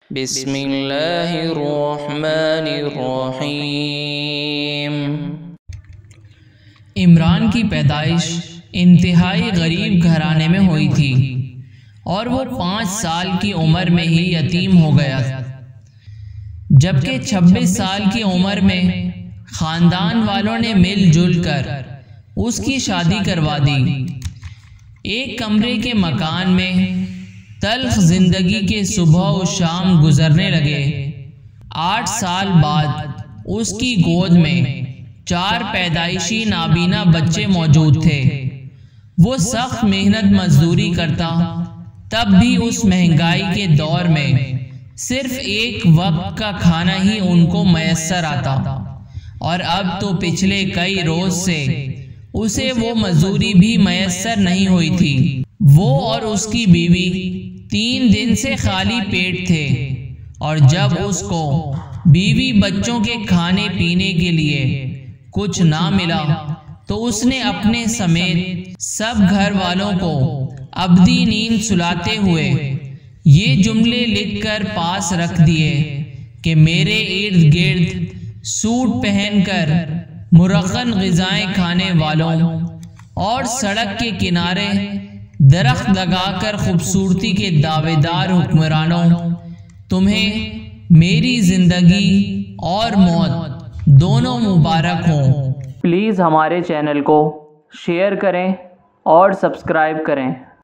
बिस्मिल्लाहिर्रहमानिर्रहीम। इमरान की पैदाइश इंतहाई गरीब घराने में हुई थी और वो 5 साल की उम्र में ही यतीम हो गया, जबकि 26 साल की उम्र में ख़ानदान वालों ने मिलजुल कर उसकी शादी करवा दी। एक कमरे के मकान में तल्ख जिंदगी के सुबह और शाम गुजरने लगे। 8 साल बाद उसकी गोद में 4 पैदाइशी नाबीना बच्चे मौजूद थे। वो सख्त मेहनत मजदूरी करता, तब भी उस महंगाई के दौर में सिर्फ एक वक्त का खाना ही उनको मैसर आता, और अब तो पिछले कई रोज से उसे वो मजदूरी भी मैसर नहीं हुई थी। वो और उसकी बीवी 3 दिन से खाली पेट थे, और जब उसको बीवी बच्चों के खाने पीने के लिए कुछ ना मिला तो उसने अपने समेत सब घर वालों को अबदी नींद सुलाते हुए ये जुमले लिखकर पास रख दिए कि मेरे इर्द गिर्द सूट पहनकर मुरक्कन ग़िज़ाएं खाने वालों और सड़क के किनारे दरख्त लगाकर खूबसूरती के दावेदार हुक्मरानों, तुम्हें मेरी ज़िंदगी और मौत दोनों मुबारक हों। प्लीज़ हमारे चैनल को शेयर करें और सब्सक्राइब करें।